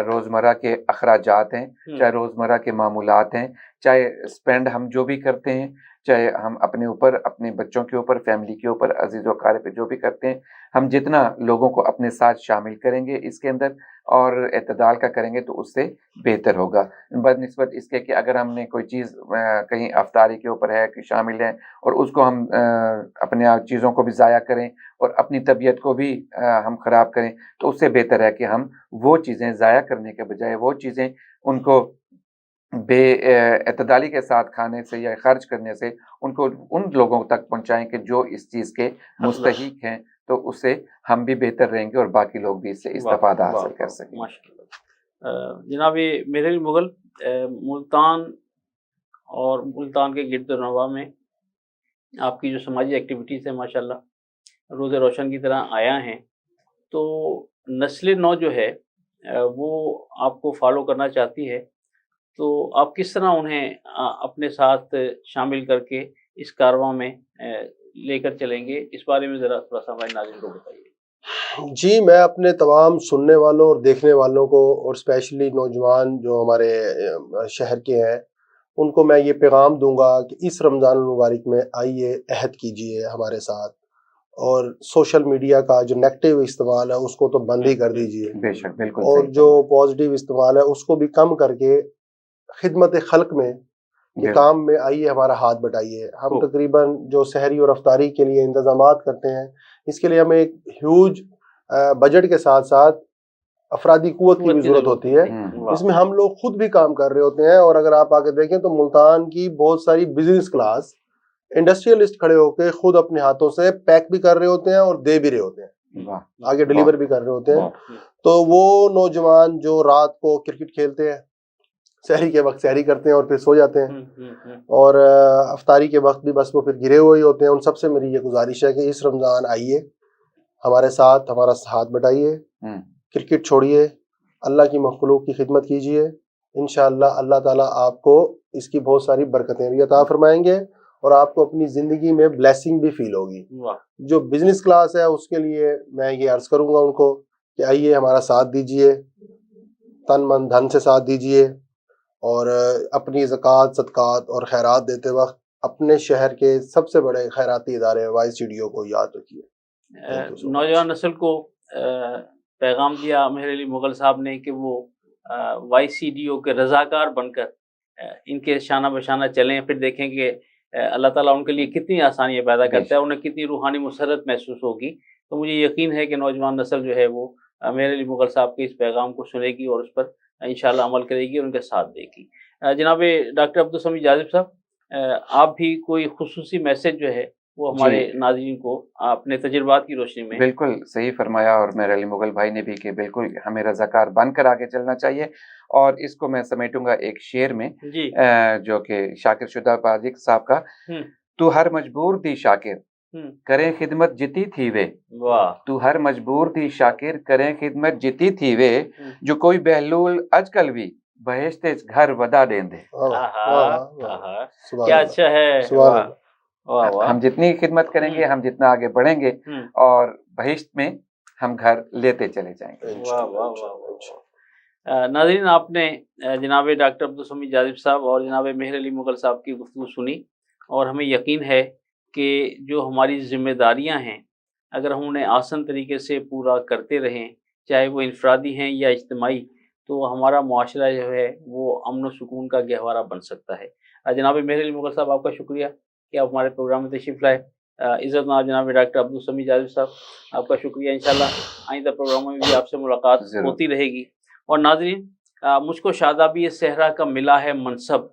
روزمرہ کے اخراجات ہیں، چاہے روزمرہ کے معمولات ہیں، چاہے اسپینڈ ہم جو بھی کرتے ہیں، چاہے ہم اپنے اوپر، اپنے بچوں کے اوپر، فیملی کے اوپر، عزیز و اقارب پہ جو بھی کرتے ہیں، ہم جتنا لوگوں کو اپنے ساتھ شامل کریں گے اس کے اندر اور اعتدال کا کریں گے تو اس سے بہتر ہوگا، بنسبت اس کے کہ اگر ہم نے کوئی چیز کہیں افطاری کے اوپر ہے کہ شامل ہے اور اس کو ہم اپنے چیزوں کو بھی ضائع کریں اور اپنی طبیعت کو بھی ہم خراب کریں، تو اس سے بہتر ہے کہ ہم وہ چیزیں ضائع کرنے کے بجائے وہ چیزیں ان کو بے اعتدالی کے ساتھ کھانے سے یا خرچ کرنے سے ان کو ان لوگوں تک پہنچائیں کہ جو اس چیز کے مستحق ہیں، تو اس سے ہم بھی بہتر رہیں گے اور باقی لوگ بھی اس سے استفادہ حاصل کر سکیں۔ جناب میرے مغل ملتان اور ملتان کے گرد و نواح میں آپ کی جو سماجی ایکٹیویٹیز ہیں ماشاءاللہ روز روشن کی طرح آیا ہیں، تو نسل نو جو ہے وہ آپ کو فالو کرنا چاہتی ہے، تو آپ کس طرح انہیں اپنے ساتھ شامل کر کے اس کارواں میں لے کر چلیں گے؟ اس بارے میں ذرا تھوڑا سا ہمارے ناظرین کو بتائیے۔ جی، میں اپنے تمام سننے والوں اور دیکھنے والوں کو، اور اسپیشلی نوجوان جو ہمارے شہر کے ہیں، ان کو میں یہ پیغام دوں گا کہ اس رمضان المبارک میں آئیے، عہد کیجئے ہمارے ساتھ، اور سوشل میڈیا کا جو نیگیٹو استعمال ہے اس کو تو بند ہی کر دیجئے، بے شک، بالکل، اور جو پازیٹیو استعمال ہے اس کو بھی کم کر کے خدمت خلق میں یہ کام میں آئیے، ہمارا ہاتھ بٹائیے۔ ہم تقریباً جو سحری اور افطاری کے لیے انتظامات کرتے ہیں، اس کے لیے ہمیں ایک ہیوج بجٹ کے ساتھ ساتھ افرادی قوت کی بھی ضرورت ہوتی ہے، اس میں ہم لوگ خود بھی کام کر رہے ہوتے ہیں، اور اگر آپ آگے دیکھیں تو ملتان کی بہت ساری بزنس کلاس انڈسٹریلسٹ کھڑے ہو کے خود اپنے ہاتھوں سے پیک بھی کر رہے ہوتے ہیں اور دے بھی رہے ہوتے ہیں، آگے ڈیلیور بھی کر رہے ہوتے ہیں۔ تو وہ نوجوان جو رات کو کرکٹ کھیلتے ہیں، سحری کے وقت سحری کرتے ہیں اور پھر سو جاتے ہیں، اور افطاری کے وقت بھی بس وہ پھر گرے ہوئے ہوتے ہیں، ان سب سے میری یہ گزارش ہے کہ اس رمضان آئیے، ہمارے ساتھ ہمارا ہاتھ بٹائیے، کرکٹ چھوڑیے، اللہ کی مخلوق کی خدمت کیجیے، انشاءاللہ اللہ تعالیٰ آپ کو اس کی بہت ساری برکتیں بھی عطا فرمائیں گے، اور آپ کو اپنی زندگی میں بلیسنگ بھی فیل ہوگی۔ جو بزنس کلاس ہے اس کے لیے میں یہ عرض کروں گا ان کو کہ آئیے، ہمارا ساتھ دیجیے، تن من دھن سے ساتھ دیجیے، اور اپنی زکوٰۃ، صدقات اور خیرات دیتے وقت اپنے شہر کے سب سے بڑے خیراتی ادارے YCDO کو یاد رکھیے۔ نوجوان نسل کو پیغام دیا مہر علی مغل صاحب نے کہ وہ YCDO کے رضاکار بن کر ان کے شانہ بشانہ چلیں، پھر دیکھیں کہ اللہ تعالیٰ ان کے لیے کتنی آسانیاں پیدا کرتا ہے، انہیں کتنی روحانی مسرت محسوس ہوگی۔ تو مجھے یقین ہے کہ نوجوان نسل جو ہے وہ مہر علی مغل صاحب کے اس پیغام کو سنے گی اور اس پر انشاءاللہ عمل کرے گی اور ان کے ساتھ دے گی۔ جناب ڈاکٹر عبدالسمیع جاذب صاحب، آپ بھی کوئی خصوصی میسج جو ہے وہ ہمارے नाज़रीन को अपने तजुर्बात की रोशनी में। बिल्कुल सही फरमाया, और मेरे अली मुगल भाई ने भी कि बिल्कुल हमें रज़ाकार बनकर आगे चलना चाहिए। और इसको मैं समेटूंगा एक शेर में जो कि शाकिर शुदा पाजिक साहब का, तू हर मजबूर थी शाकिर करें खिदमत जिती थी वे, तू हर मजबूर थी शाकिर करें खिदमत जिती थी वे, जो कोई बहलूल आजकल भी बहेश्ते घर वदा देंदे। क्या अच्छा है, हम जितनी खिदमत करेंगे, हम जितना आगे बढ़ेंगे और बहिश्त में हम घर लेते चले जाएंगे। वाह वाह वाह। नाज़रीन, आपने जनाब डॉक्टर अब्दुल समीद जाज़िब साहब और जनाब मेहर अली मुगल साहब की गुफ्तगू सुनी, और हमें यकीन है कि जो हमारी ज़िम्मेदारियां हैं अगर हम उन्हें आसान तरीके से पूरा करते रहें, चाहे वो इनफरादी हैं या इज्तिमाई, तो हमारा मुआशरा जो है वो अमन व सुकून का गहवारा बन सकता है। जनाब मेहर अली मुगल साहब, आपका शुक्रिया कि आप हमारे प्रोग्राम में तशरीफ़ लाए। इज़्ज़त नाब जनाब डॉक्टर अब्दुल समीद जाज़िब साहब, आपका शुक्रिया। इंशाल्लाह आइंदा प्रोग्रामों में भी आपसे मुलाकात होती रहेगी। और नाज़रीन, मुझको शादाबी सहरा का मिला है मनसब,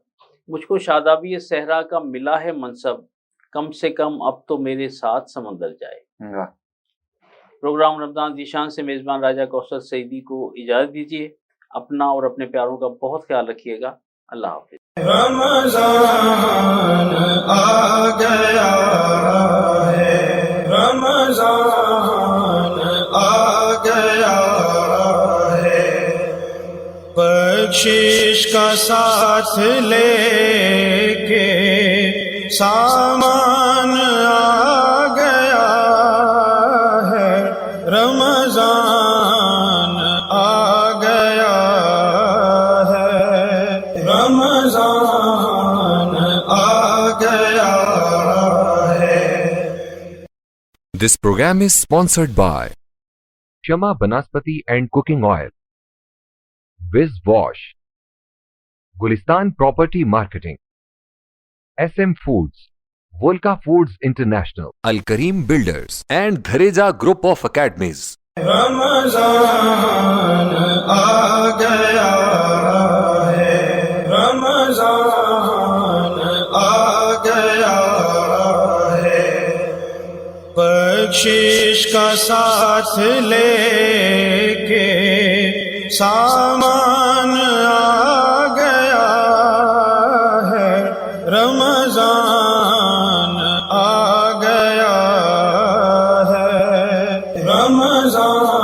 मुझको शादाबी सहरा का मिला है मनसब, कम से कम अब तो मेरे साथ समंदर जाए। प्रोग्राम रमज़ान ज़ीशान से मेज़बान राजा कौसर सईदी को इजाज़त दीजिए। अपना और अपने प्यारों का बहुत ख्याल रखिएगा। अल्लाह हाफ़िज़। रमज़ान आ गया है, रमज़ान आ गया है, बख्शिश का साथ लेके सामान आ गया है, रमज़ान आ गया है, रमज़ान आ गया है। This program is sponsored by Shama Banaspati and Cooking Oil, Viz Wash, Gulistan Property Marketing, SM Foods, Volca Foods International, Al Kareem Builders, and Dhareja Group of Academies. Ramzan आ गया है, रमज़ान आ गया है, बख्शिश का साथ लेके सामान आ गया है, रमज़ान आ गया है, रमज़ान